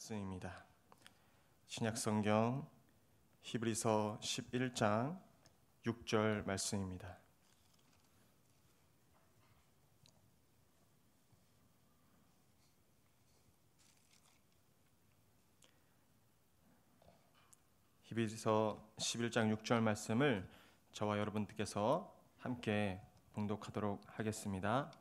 말씀입니다. 신약성경 히브리서 11장 6절 말씀입니다. 히브리서 11장 6절 말씀을 저와 여러분들께서 함께 봉독하도록 하겠습니다.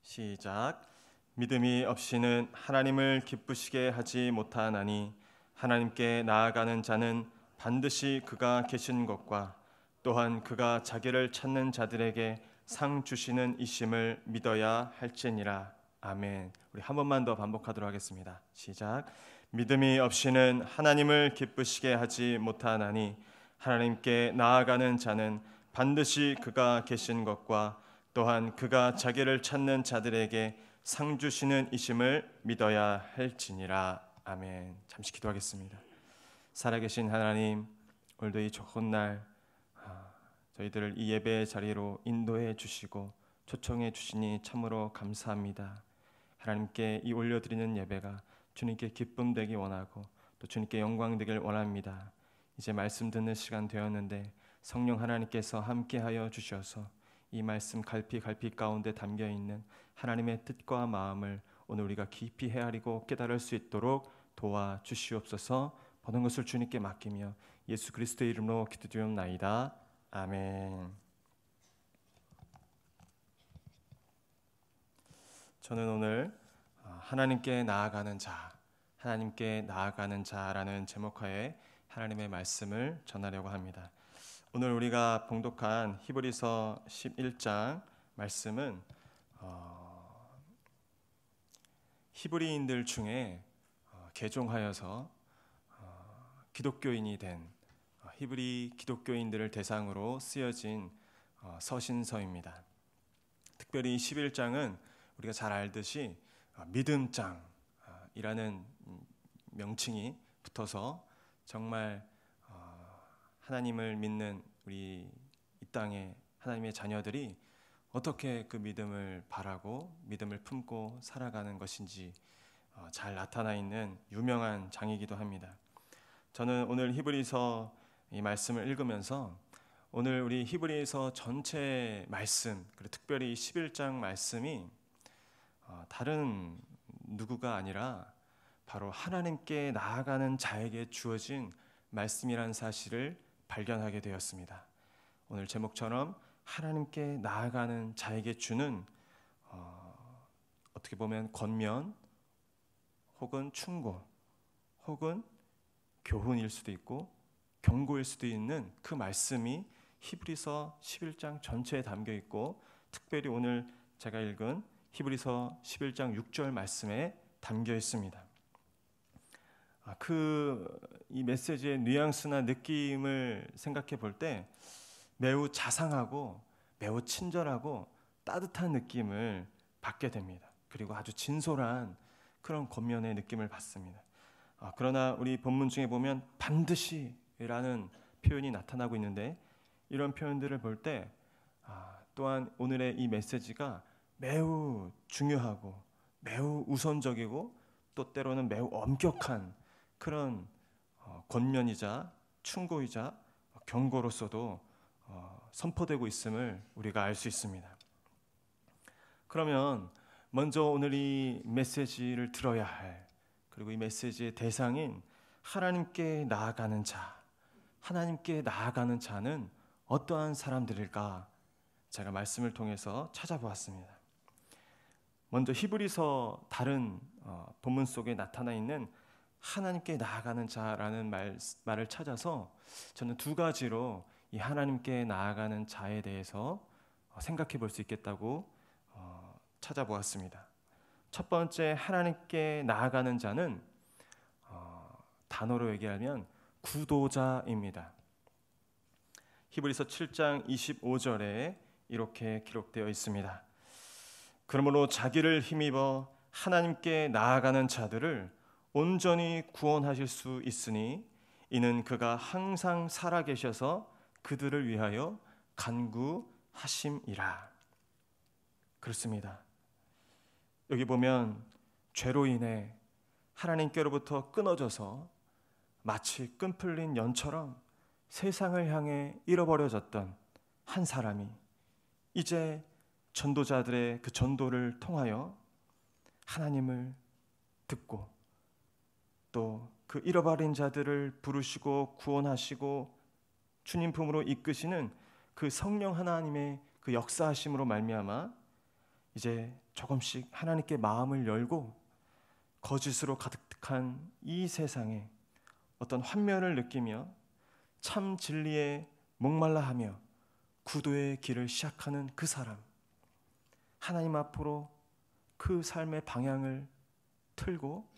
시작. 믿음이 없이는 하나님을 기쁘시게 하지 못하나니 하나님께 나아가는 자는 반드시 그가 계신 것과 또한 그가 자기를 찾는 자들에게 상 주시는 이심을 믿어야 할지니라. 아멘. 우리 한 번만 더 반복하도록 하겠습니다. 시작. 믿음이 없이는 하나님을 기쁘시게 하지 못하나니 하나님께 나아가는 자는 반드시 그가 계신 것과 또한 그가 자기를 찾는 자들에게 상 주시는 이심을 믿어야 할지니라. 아멘. 잠시 기도하겠습니다. 살아계신 하나님, 오늘도 이 좋은 날 저희들을 이 예배의 자리로 인도해 주시고 초청해 주시니 참으로 감사합니다. 하나님께 이 올려드리는 예배가 주님께 기쁨 되기 원하고 또 주님께 영광 되길 원합니다. 이제 말씀 듣는 시간 되었는데 성령 하나님께서 함께하여 주셔서 이 말씀 갈피 가운데 담겨있는 하나님의 뜻과 마음을 오늘 우리가 깊이 헤아리고 깨달을 수 있도록 도와주시옵소서. 모든 것을 주님께 맡기며 예수 그리스도의 이름으로 기도드리옵나이다. 아멘. 저는 오늘 하나님께 나아가는 자라는 제목하에 하나님의 말씀을 전하려고 합니다. 오늘 우리가 봉독한 히브리서 11장 말씀은 히브리인들 중에 개종하여서 기독교인이 된 히브리 기독교인들을 대상으로 쓰여진 서신서입니다. 특별히 11장은 우리가 잘 알듯이 믿음장이라는 명칭이 붙어서 정말 하나님을 믿는 우리 이 땅의 하나님의 자녀들이 어떻게 그 믿음을 바라고 믿음을 품고 살아가는 것인지 잘 나타나 있는 유명한 장이기도 합니다. 저는 오늘 히브리서 이 말씀을 읽으면서 오늘 우리 히브리서 전체 말씀, 그리고 특별히 11장 말씀이 다른 누구가 아니라 바로 하나님께 나아가는 자에게 주어진 말씀이라는 사실을 발견하게 되었습니다. 오늘 제목처럼 하나님께 나아가는 자에게 주는 어떻게 보면 권면 혹은 충고 혹은 교훈일 수도 있고 경고일 수도 있는 그 말씀이 히브리서 11장 전체에 담겨 있고 특별히 오늘 제가 읽은 히브리서 11장 6절 말씀에 담겨 있습니다. 이 메시지의 뉘앙스나 느낌을 생각해 볼 때 매우 자상하고 매우 친절하고 따뜻한 느낌을 받게 됩니다. 그리고 아주 진솔한 그런 권면의 느낌을 받습니다. 그러나 우리 본문 중에 보면 반드시라는 표현이 나타나고 있는데 이런 표현들을 볼 때 또한 오늘의 이 메시지가 매우 중요하고 매우 우선적이고 또 때로는 매우 엄격한 그런 권면이자 충고이자 경고로서도 선포되고 있음을 우리가 알 수 있습니다. 그러면 먼저 오늘 이 메시지를 들어야 할, 그리고 이 메시지의 대상인 하나님께 나아가는 자는 어떠한 사람들일까? 제가 말씀을 통해서 찾아보았습니다. 먼저 히브리서 다른 본문 속에 나타나 있는 하나님께 나아가는 자라는 말을 찾아서 저는 두 가지로 이 하나님께 나아가는 자에 대해서 생각해 볼 수 있겠다고 찾아보았습니다. 첫 번째, 하나님께 나아가는 자는 단어로 얘기하면 구도자입니다. 히브리서 7장 25절에 이렇게 기록되어 있습니다. 그러므로 자기를 힘입어 하나님께 나아가는 자들을 온전히 구원하실 수 있으니 이는 그가 항상 살아계셔서 그들을 위하여 간구하심이라. 그렇습니다. 여기 보면 죄로 인해 하나님께로부터 끊어져서 마치 끈 풀린 연처럼 세상을 향해 잃어버려졌던 한 사람이 이제 전도자들의 그 전도를 통하여 하나님을 듣고 또 그 잃어버린 자들을 부르시고 구원하시고 주님 품으로 이끄시는 그 성령 하나님의 그 역사하심으로 말미암아 이제 조금씩 하나님께 마음을 열고 거짓으로 가득한 이 세상에 어떤 환멸을 느끼며 참 진리에 목말라하며 구도의 길을 시작하는 그 사람, 하나님 앞으로 그 삶의 방향을 틀고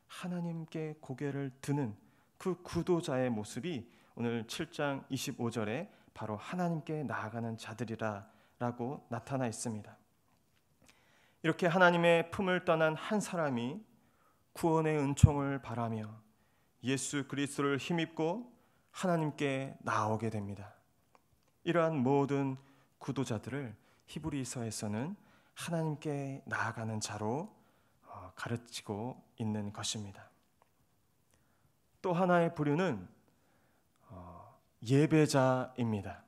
하나님께 고개를 드는 그 구도자의 모습이 오늘 7장 25절에 바로 하나님께 나아가는 자들이라 라고 나타나 있습니다. 이렇게 하나님의 품을 떠난 한 사람이 구원의 은총을 바라며 예수 그리스도를 힘입고 하나님께 나아오게 됩니다. 이러한 모든 구도자들을 히브리서에서는 하나님께 나아가는 자로 가르치고 있는 것입니다. 또 하나의 부류는 예배자입니다.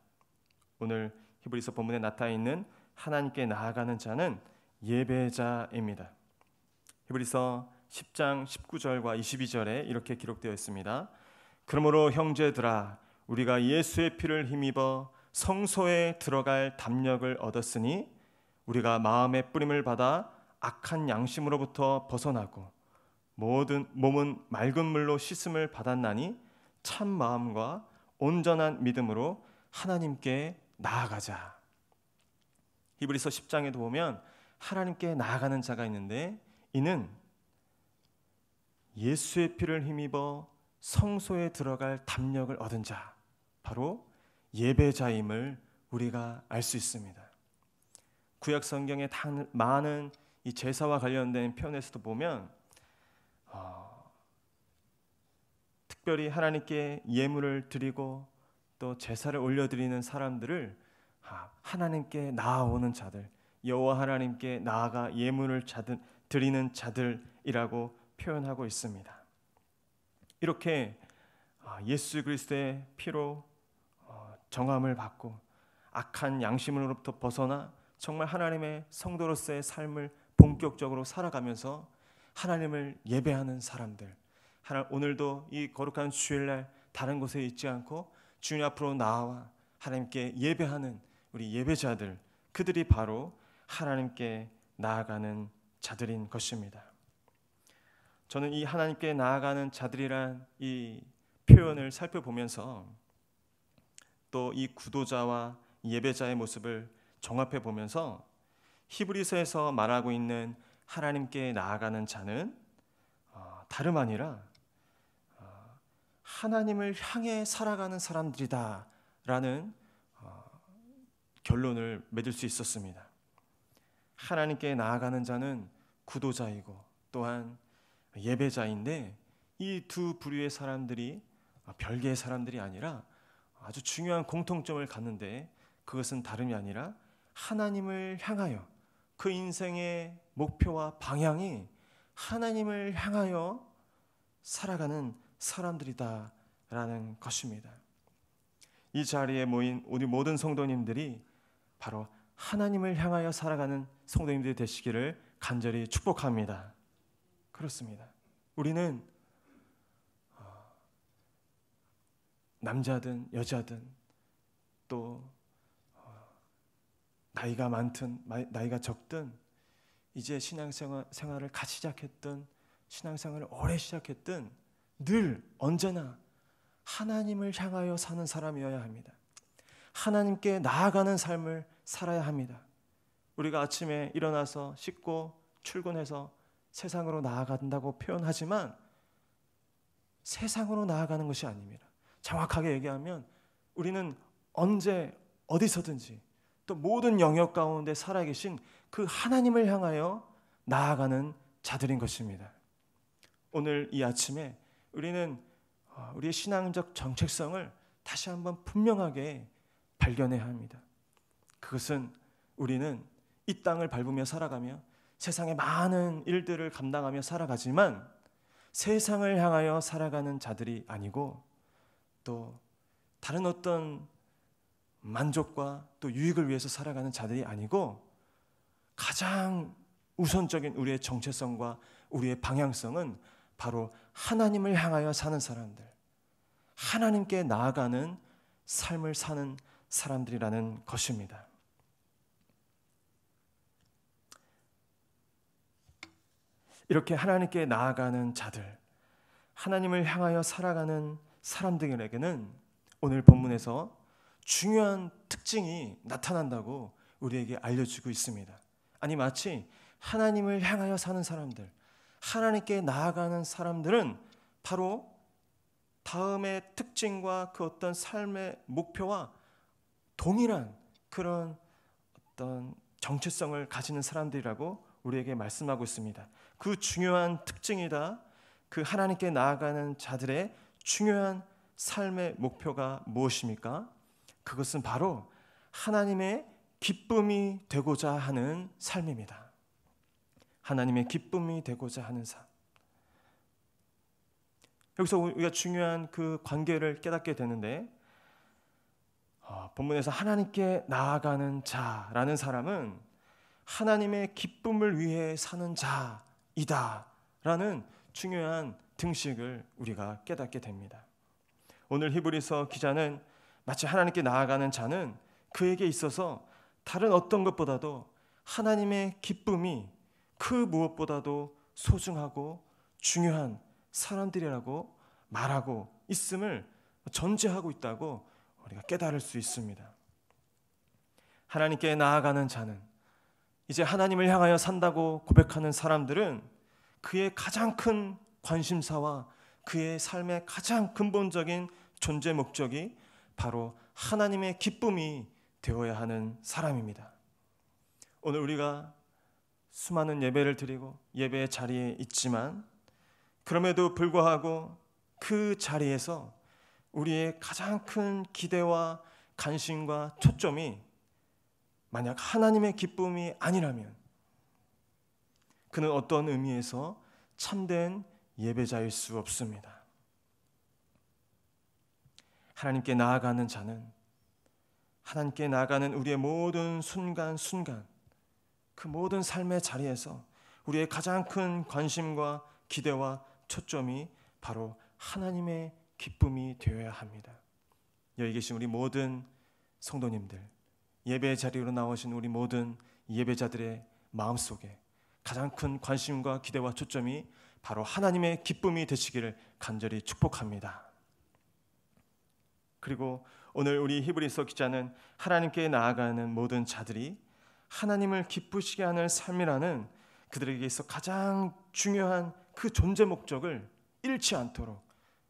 오늘 히브리서 본문에 나타나 있는 하나님께 나아가는 자는 예배자입니다. 히브리서 10장 19절과 22절에 이렇게 기록되어 있습니다. 그러므로 형제들아 우리가 예수의 피를 힘입어 성소에 들어갈 담력을 얻었으니 우리가 마음의 뿌림을 받아 악한 양심으로부터 벗어나고 모든 몸은 맑은 물로 씻음을 받았나니 참 마음과 온전한 믿음으로 하나님께 나아가자. 히브리서 10장에도 보면 하나님께 나아가는 자가 있는데 이는 예수의 피를 힘입어 성소에 들어갈 담력을 얻은 자, 바로 예배자임을 우리가 알 수 있습니다. 구약 성경의 많은 이 제사와 관련된 표현에서도 보면 특별히 하나님께 예물을 드리고 또 제사를 올려드리는 사람들을 하나님께 나아오는 자들, 여호와 하나님께 나아가 예물을 드리는 자들이라고 표현하고 있습니다. 이렇게 예수 그리스도의 피로 정함을 받고 악한 양심으로부터 벗어나 정말 하나님의 성도로서의 삶을 본격적으로 살아가면서 하나님을 예배하는 사람들, 오늘도 이 거룩한 주일날 다른 곳에 있지 않고 주님 앞으로 나와 하나님께 예배하는 우리 예배자들, 그들이 바로 하나님께 나아가는 자들인 것입니다. 저는 이 하나님께 나아가는 자들이란 이 표현을 살펴보면서 또 이 구도자와 예배자의 모습을 종합해 보면서 히브리서에서 말하고 있는 하나님께 나아가는 자는 다름 아니라 하나님을 향해 살아가는 사람들이다라는 결론을 맺을 수 있었습니다. 하나님께 나아가는 자는 구도자이고 또한 예배자인데 이 두 부류의 사람들이 별개의 사람들이 아니라 아주 중요한 공통점을 갖는데 그것은 다름이 아니라 하나님을 향하여 그 인생의 목표와 방향이 하나님을 향하여 살아가는 사람들이다라는 것입니다. 이 자리에 모인 우리 모든 성도님들이 바로 하나님을 향하여 살아가는 성도님들이 되시기를 간절히 축복합니다. 그렇습니다. 우리는 남자든 여자든 또 나이가 많든 나이가 적든 이제 신앙생활을 같이 시작했든 신앙생활을 오래 시작했든 늘 언제나 하나님을 향하여 사는 사람이어야 합니다. 하나님께 나아가는 삶을 살아야 합니다. 우리가 아침에 일어나서 씻고 출근해서 세상으로 나아간다고 표현하지만 세상으로 나아가는 것이 아닙니다. 정확하게 얘기하면 우리는 언제 어디서든지 또 모든 영역 가운데 살아계신 그 하나님을 향하여 나아가는 자들인 것입니다. 오늘 이 아침에 우리는 우리의 신앙적 정체성을 다시 한번 분명하게 발견해야 합니다. 그것은 우리는 이 땅을 밟으며 살아가며 세상의 많은 일들을 감당하며 살아가지만 세상을 향하여 살아가는 자들이 아니고 또 다른 어떤 만족과 또 유익을 위해서 살아가는 자들이 아니고 가장 우선적인 우리의 정체성과 우리의 방향성은 바로 하나님을 향하여 사는 사람들, 하나님께 나아가는 삶을 사는 사람들이라는 것입니다. 이렇게 하나님께 나아가는 자들, 하나님을 향하여 살아가는 사람들에게는 오늘 본문에서 중요한 특징이 나타난다고 우리에게 알려주고 있습니다. 아니 마치 하나님을 향하여 사는 사람들, 하나님께 나아가는 사람들은 바로 다음의 특징과 그 어떤 삶의 목표와 동일한 그런 어떤 정체성을 가지는 사람들이라고 우리에게 말씀하고 있습니다. 그 중요한 특징이다. 그 하나님께 나아가는 자들의 중요한 삶의 목표가 무엇입니까? 그것은 바로 하나님의 기쁨이 되고자 하는 삶입니다. 하나님의 기쁨이 되고자 하는 삶. 여기서 우리가 중요한 그 관계를 깨닫게 되는데 본문에서 하나님께 나아가는 자라는 사람은 하나님의 기쁨을 위해 사는 자이다라는 중요한 등식을 우리가 깨닫게 됩니다. 오늘 히브리서 기자는 마치 하나님께 나아가는 자는 그에게 있어서 다른 어떤 것보다도 하나님의 기쁨이 그 무엇보다도 소중하고 중요한 사람들이라고 말하고 있음을 전제하고 있다고 우리가 깨달을 수 있습니다. 하나님께 나아가는 자는 이제 하나님을 향하여 산다고 고백하는 사람들은 그의 가장 큰 관심사와 그의 삶의 가장 근본적인 존재 목적이 바로 하나님의 기쁨이 되어야 하는 사람입니다. 오늘 우리가 수많은 예배를 드리고 예배의 자리에 있지만 그럼에도 불구하고 그 자리에서 우리의 가장 큰 기대와 관심과 초점이 만약 하나님의 기쁨이 아니라면 그는 어떤 의미에서 참된 예배자일 수 없습니다. 하나님께 나아가는 자는 하나님께 나아가는 우리의 모든 순간순간 그 모든 삶의 자리에서 우리의 가장 큰 관심과 기대와 초점이 바로 하나님의 기쁨이 되어야 합니다. 여기 계신 우리 모든 성도님들, 예배 자리로 나오신 우리 모든 예배자들의 마음속에 가장 큰 관심과 기대와 초점이 바로 하나님의 기쁨이 되시기를 간절히 축복합니다. 그리고 오늘 우리 히브리서 기자는 하나님께 나아가는 모든 자들이 하나님을 기쁘시게 하는 삶이라는 그들에게 있어 가장 중요한 그 존재 목적을 잃지 않도록,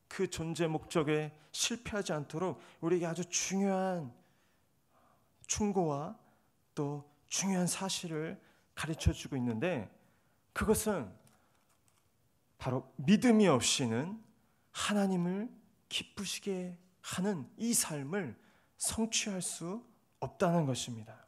그 존재 목적에 실패하지 않도록 우리에게 아주 중요한 충고와 또 중요한 사실을 가르쳐주고 있는데, 그것은 바로 믿음이 없이는 하나님을 기쁘시게 하는 이 삶을 성취할 수 없다는 것입니다.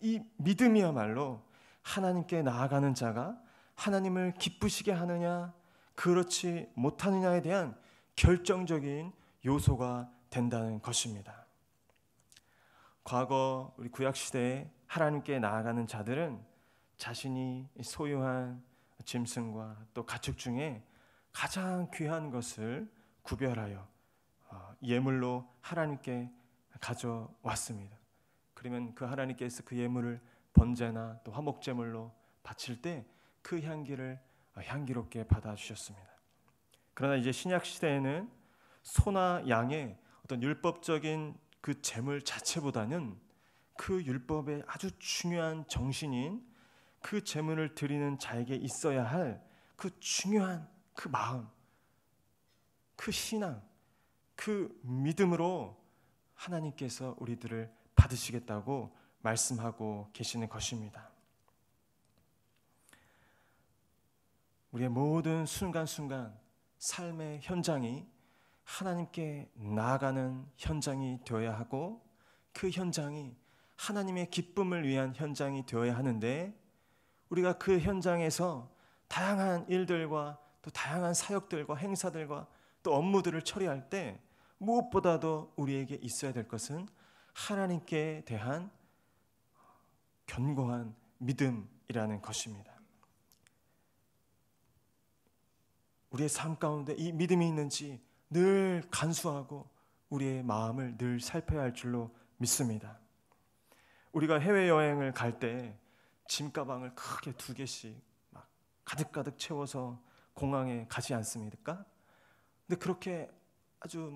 이 믿음이야말로 하나님께 나아가는 자가 하나님을 기쁘시게 하느냐 그렇지 못하느냐에 대한 결정적인 요소가 된다는 것입니다. 과거 우리 구약시대에 하나님께 나아가는 자들은 자신이 소유한 짐승과 또 가축 중에 가장 귀한 것을 구별하여 예물로 하나님께 가져왔습니다. 그러면 그 하나님께서 그 예물을 번제나 또 화목제물로 바칠 때 그 향기를 향기롭게 받아주셨습니다. 그러나 이제 신약 시대에는 소나 양의 어떤 율법적인 그 제물 자체보다는 그 율법의 아주 중요한 정신인 그 제물을 드리는 자에게 있어야 할 그 중요한 그 마음, 그 신앙, 그 믿음으로 하나님께서 우리들을 받으시겠다고 말씀하고 계시는 것입니다. 우리의 모든 순간순간 삶의 현장이 하나님께 나아가는 현장이 되어야 하고, 그 현장이 하나님의 기쁨을 위한 현장이 되어야 하는데, 우리가 그 현장에서 다양한 일들과 또 다양한 사역들과 행사들과 또 업무들을 처리할 때 무엇보다도 우리에게 있어야 될 것은 하나님께 대한 견고한 믿음이라는 것입니다. 우리의 삶 가운데 이 믿음이 있는지 늘 간수하고 우리의 마음을 늘 살펴야 할 줄로 믿습니다. 우리가 해외여행을 갈 때 짐가방을 크게 2개씩 막 가득가득 채워서 공항에 가지 않습니까? 근데 그렇게 아주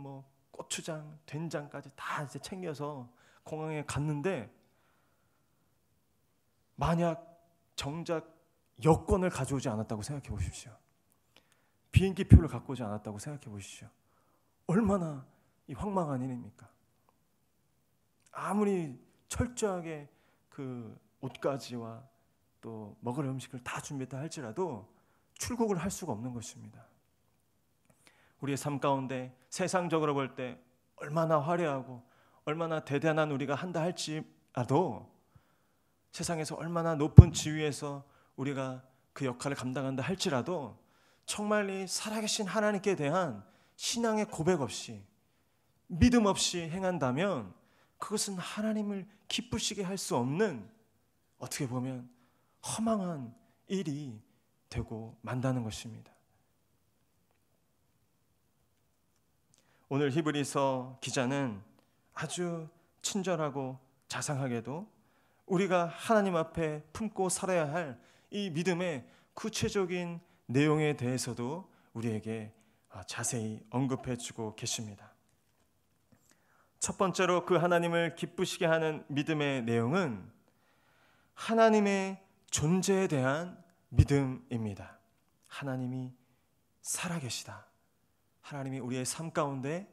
고추장, 된장까지 다 이제 챙겨서 공항에 갔는데 만약 정작 여권을 가져오지 않았다고 생각해 보십시오. 비행기 표를 갖고 오지 않았다고 생각해 보십시오. 얼마나 이 황망한 일입니까? 아무리 철저하게 그 옷가지와 또 먹을 음식을 다 준비했다 할지라도 출국을 할 수가 없는 것입니다. 우리의 삶 가운데 세상적으로 볼 때 얼마나 화려하고 얼마나 대단한 우리가 한다 할지라도 세상에서 얼마나 높은 지위에서 우리가 그 역할을 감당한다 할지라도 정말 이 살아계신 하나님께 대한 신앙의 고백 없이 믿음 없이 행한다면 그것은 하나님을 기쁘시게 할 수 없는 어떻게 보면 허망한 일이 되고 만다는 것입니다. 오늘 히브리서 기자는 아주 친절하고 자상하게도 우리가 하나님 앞에 품고 살아야 할 이 믿음의 구체적인 내용에 대해서도 우리에게 자세히 언급해 주고 계십니다. 첫 번째로 그 하나님을 기쁘시게 하는 믿음의 내용은 하나님의 존재에 대한 믿음입니다. 하나님이 살아계시다. 하나님이 우리의 삶 가운데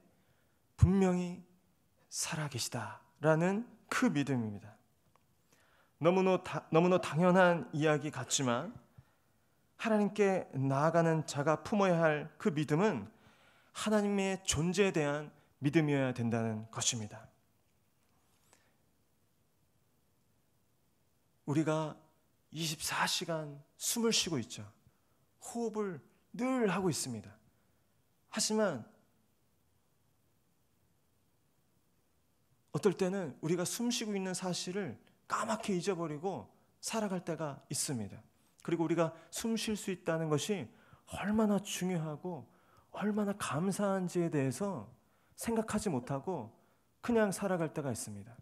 분명히 살아계시다라는 그 믿음입니다. 너무나 당연한 이야기 같지만 하나님께 나아가는 자가 품어야 할 그 믿음은 하나님의 존재에 대한 믿음이어야 된다는 것입니다. 우리가 24시간 숨을 쉬고 있죠. 호흡을 늘 하고 있습니다. 하지만 어떨 때는 우리가 숨 쉬고 있는 사실을 까맣게 잊어버리고 살아갈 때가 있습니다. 그리고 우리가 숨 쉴 수 있다는 것이 얼마나 중요하고 얼마나 감사한지에 대해서 생각하지 못하고 그냥 살아갈 때가 있습니다.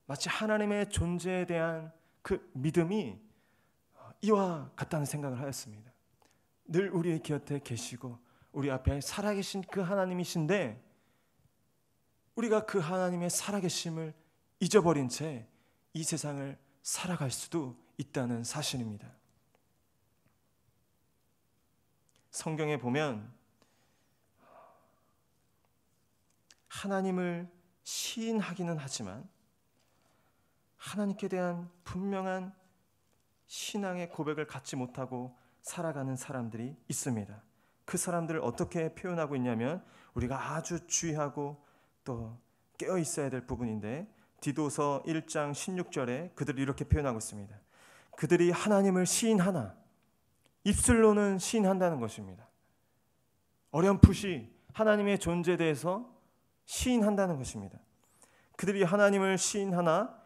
마치 하나님의 존재에 대한 그 믿음이 이와 같다는 생각을 하였습니다. 늘 우리의 곁에 계시고 우리 앞에 살아계신 그 하나님이신데 우리가 그 하나님의 살아계심을 잊어버린 채 이 세상을 살아갈 수도 있다는 사실입니다. 성경에 보면 하나님을 시인하기는 하지만 하나님께 대한 분명한 신앙의 고백을 갖지 못하고 살아가는 사람들이 있습니다. 그 사람들을 어떻게 표현하고 있냐면 우리가 아주 주의하고 또 깨어 있어야 될 부분인데 디도서 1장 16절에 그들이 이렇게 표현하고 있습니다. 그들이 하나님을 시인하나 입술로는 시인한다는 것입니다. 어렴풋이 하나님의 존재에 대해서 시인한다는 것입니다. 그들이 하나님을 시인하나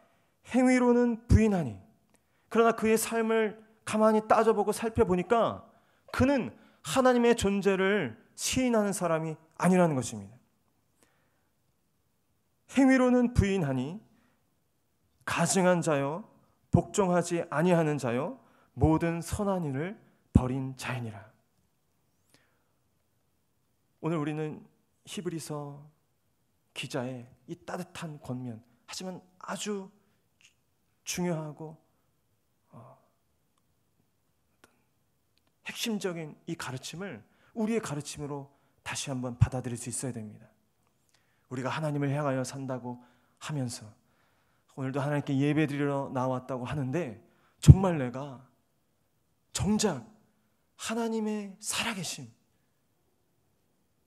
행위로는 부인하니 그러나 그의 삶을 가만히 따져보고 살펴보니까 그는 하나님의 존재를 시인하는 사람이 아니라는 것입니다. 행위로는 부인하니 가증한 자요 복종하지 아니하는 자요 모든 선한 일을 버린 자이니라. 오늘 우리는 히브리서 기자의 이 따뜻한 권면 하지만 아주 중요하고 핵심적인 이 가르침을 우리의 가르침으로 다시 한번 받아들일 수 있어야 됩니다. 우리가 하나님을 향하여 산다고 하면서 오늘도 하나님께 예배드리러 나왔다고 하는데 정말 내가 정작 하나님의 살아계심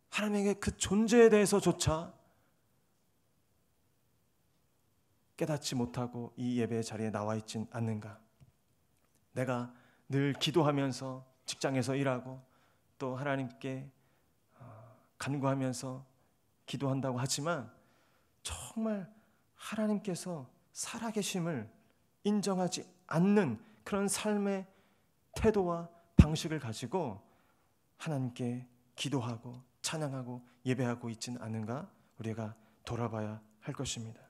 하나님의 그 존재에 대해서조차 깨닫지 못하고 이 예배의 자리에 나와 있진 않는가? 내가 늘 기도하면서 직장에서 일하고 또 하나님께 간구하면서 기도한다고 하지만 정말 하나님께서 살아계심을 인정하지 않는 그런 삶의 태도와 방식을 가지고 하나님께 기도하고 찬양하고 예배하고 있지는 않은가 우리가 돌아봐야 할 것입니다.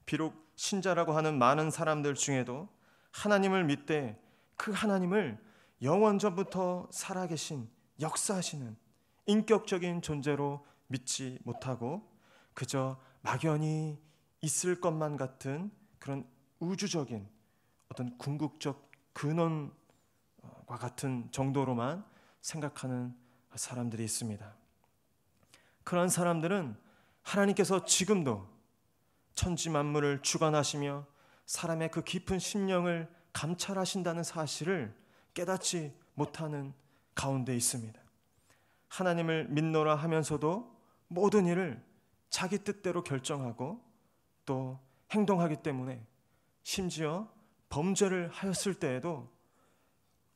비록 신자라고 하는 많은 사람들 중에도 하나님을 믿되 그 하나님을 영원전부터 살아계신 역사하시는 인격적인 존재로 믿지 못하고 그저 막연히 있을 것만 같은 그런 우주적인 어떤 궁극적 근원과 같은 정도로만 생각하는 사람들이 있습니다. 그런 사람들은 하나님께서 지금도 천지 만물을 주관하시며 사람의 그 깊은 심령을 감찰하신다는 사실을 깨닫지 못하는 가운데 있습니다. 하나님을 믿노라 하면서도 모든 일을 자기 뜻대로 결정하고 또 행동하기 때문에 심지어 범죄를 하였을 때에도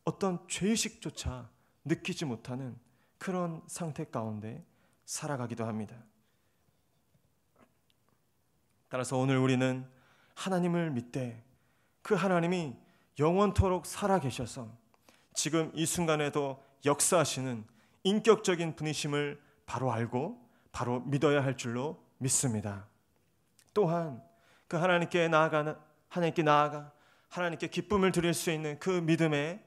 어떤 죄의식조차 느끼지 못하는 그런 상태 가운데 살아가기도 합니다. 따라서 오늘 우리는 하나님을 믿되 그 하나님이 영원토록 살아계셔서 지금 이 순간에도 역사하시는 인격적인 분이심을 바로 알고 바로 믿어야 할 줄로 믿습니다. 또한 그 하나님께 나아가 하나님께 기쁨을 드릴 수 있는 그 믿음의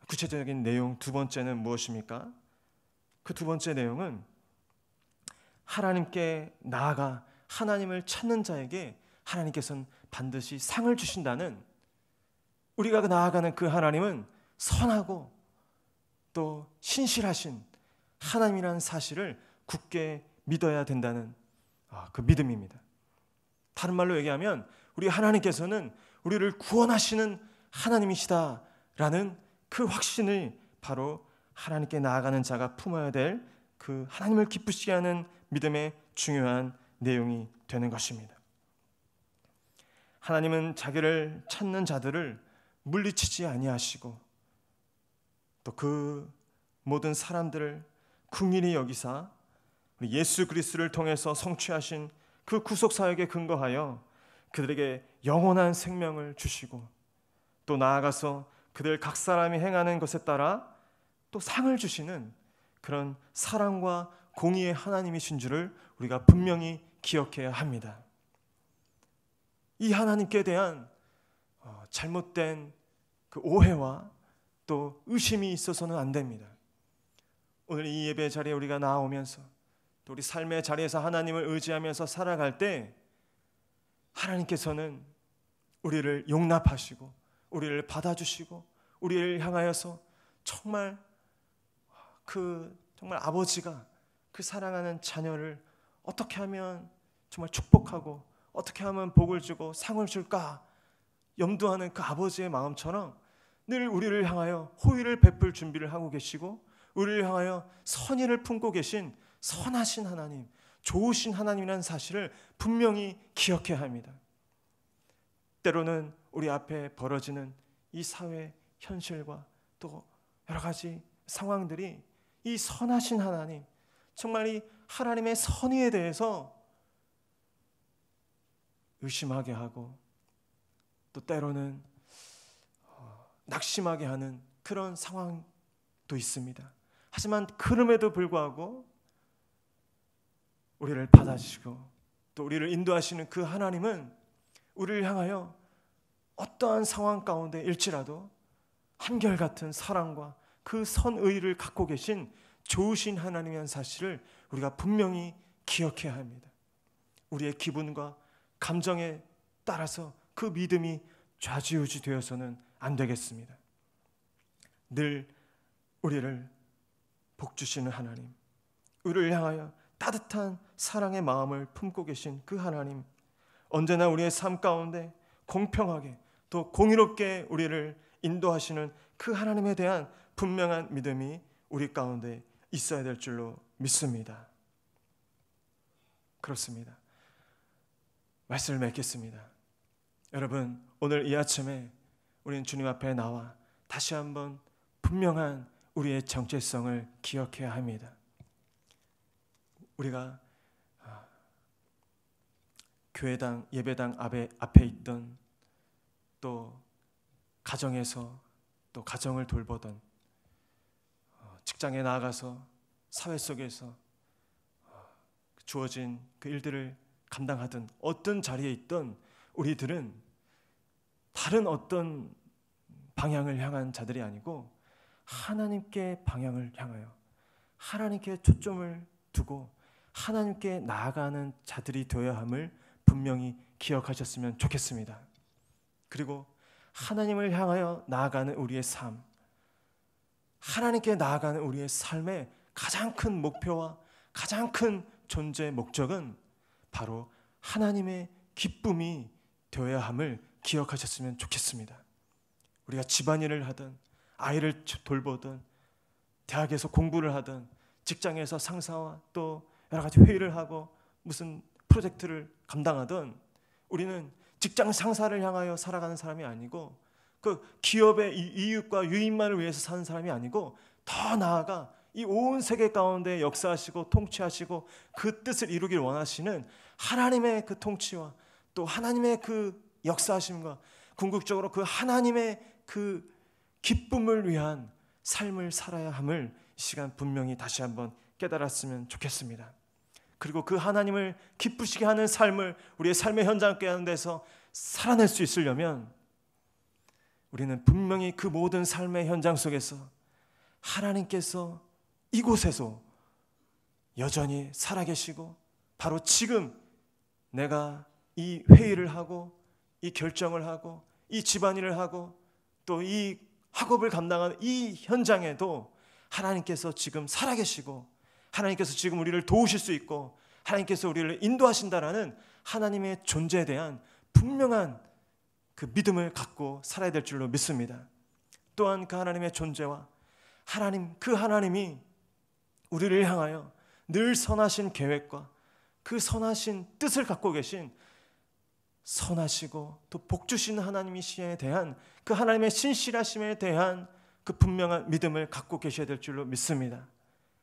구체적인 내용 두 번째는 무엇입니까? 그 두 번째 내용은 하나님께 나아가 하나님을 찾는 자에게 하나님께서는 반드시 상을 주신다는, 우리가 나아가는 그 하나님은 선하고 또 신실하신 하나님이라는 사실을 굳게 믿어야 된다는 그 믿음입니다. 다른 말로 얘기하면 우리 하나님께서는 우리를 구원하시는 하나님이시다라는 그 확신을 바로 하나님께 나아가는 자가 품어야 될 그 하나님을 기쁘시게 하는 믿음의 중요한 내용이 되는 것입니다. 하나님은 자기를 찾는 자들을 물리치지 아니하시고 또 그 모든 사람들을 긍휼히 여기사 예수 그리스도를 통해서 성취하신 그 구속 사역에 근거하여 그들에게 영원한 생명을 주시고 또 나아가서 그들 각 사람이 행하는 것에 따라 또 상을 주시는 그런 사랑과 공의의 하나님이신 줄을 우리가 분명히 기억해야 합니다. 이 하나님께 대한 잘못된 그 오해와 또 의심이 있어서는 안 됩니다. 오늘 이 예배 자리에 우리가 나오면서 또 우리 삶의 자리에서 하나님을 의지하면서 살아갈 때 하나님께서는 우리를 용납하시고 우리를 받아주시고 우리를 향하여서 정말 아버지가 그 사랑하는 자녀를 어떻게 하면 정말 축복하고 어떻게 하면 복을 주고 상을 줄까 염두하는 그 아버지의 마음처럼 늘 우리를 향하여 호의를 베풀 준비를 하고 계시고 우리를 향하여 선의를 품고 계신 선하신 하나님, 좋으신 하나님이라는 사실을 분명히 기억해야 합니다. 때로는 우리 앞에 벌어지는 이 사회 현실과 또 여러 가지 상황들이 이 선하신 하나님, 정말 이 하나님의 선의에 대해서 의심하게 하고 또 때로는 낙심하게 하는 그런 상황도 있습니다. 하지만 그럼에도 불구하고 우리를 받아주시고 또 우리를 인도하시는 그 하나님은 우리를 향하여 어떠한 상황 가운데 일지라도 한결같은 사랑과 그 선의를 갖고 계신 좋으신 하나님이라는 사실을 우리가 분명히 기억해야 합니다. 우리의 기분과 감정에 따라서 그 믿음이 좌지우지 되어서는 안 되겠습니다. 늘 우리를 복주시는 하나님, 우리를 향하여 따뜻한 사랑의 마음을 품고 계신 그 하나님, 언제나 우리의 삶 가운데 공평하게 또 공의롭게 우리를 인도하시는 그 하나님에 대한 분명한 믿음이 우리 가운데 있어야 될 줄로 믿습니다. 그렇습니다. 말씀을 맺겠습니다. 여러분, 오늘 이 아침에 우리는 주님 앞에 나와 다시 한번 분명한 우리의 정체성을 기억해야 합니다. 우리가 교회당, 예배당 앞에 있던, 또 가정에서 또 가정을 돌보던, 직장에 나아가서 사회 속에서 주어진 그 일들을 감당하던, 어떤 자리에 있던 우리들은 다른 어떤 방향을 향한 자들이 아니고 하나님께 방향을 향하여 하나님께 초점을 두고 하나님께 나아가는 자들이 되어야 함을 분명히 기억하셨으면 좋겠습니다. 그리고 하나님을 향하여 나아가는 우리의 삶, 하나님께 나아가는 우리의 삶의 가장 큰 목표와 가장 큰 존재 목적은 바로 하나님의 기쁨이 되어야 함을 기억하셨으면 좋겠습니다. 우리가 집안일을 하든 아이를 돌보든 대학에서 공부를 하든 직장에서 상사와 또 여러 가지 회의를 하고 무슨 프로젝트를 감당하든 우리는 직장 상사를 향하여 살아가는 사람이 아니고 그 기업의 이익과 유익만을 위해서 사는 사람이 아니고 더 나아가 이 온 세계 가운데 역사하시고 통치하시고 그 뜻을 이루길 원하시는 하나님의 그 통치와 또 하나님의 그 역사하심과 궁극적으로 그 하나님의 그 기쁨을 위한 삶을 살아야 함을 이 시간 분명히 다시 한번 깨달았으면 좋겠습니다. 그리고 그 하나님을 기쁘시게 하는 삶을 우리의 삶의 현장 가운데서 살아낼 수 있으려면 우리는 분명히 그 모든 삶의 현장 속에서 하나님께서 이곳에서 여전히 살아계시고 바로 지금 내가 이 회의를 하고 이 결정을 하고 이 집안일을 하고 또 이 학업을 감당하는 이 현장에도 하나님께서 지금 살아계시고 하나님께서 지금 우리를 도우실 수 있고 하나님께서 우리를 인도하신다라는 하나님의 존재에 대한 분명한 그 믿음을 갖고 살아야 될 줄로 믿습니다. 또한 그 하나님의 존재와 그 하나님이 우리를 향하여 늘 선하신 계획과 그 선하신 뜻을 갖고 계신 선하시고 또 복주신 하나님이시에 대한 그 하나님의 신실하심에 대한 그 분명한 믿음을 갖고 계셔야 될 줄로 믿습니다.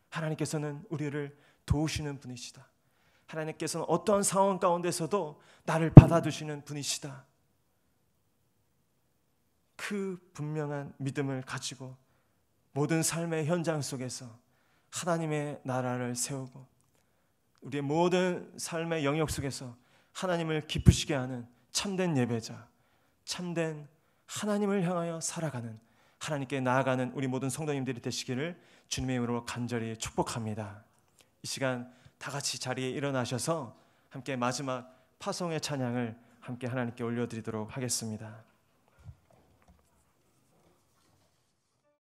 하나님께서는 우리를 도우시는 분이시다. 하나님께서는 어떠한 상황 가운데서도 나를 받아주시는 분이시다. 그 분명한 믿음을 가지고 모든 삶의 현장 속에서 하나님의 나라를 세우고 우리의 모든 삶의 영역 속에서 하나님을 기쁘시게 하는 참된 예배자, 참된 하나님을 향하여 살아가는 하나님께 나아가는 우리 모든 성도님들이 되시기를 주님의 이름으로 간절히 축복합니다. 이 시간 다 같이 자리에 일어나셔서 함께 마지막 파송의 찬양을 함께 하나님께 올려드리도록 하겠습니다.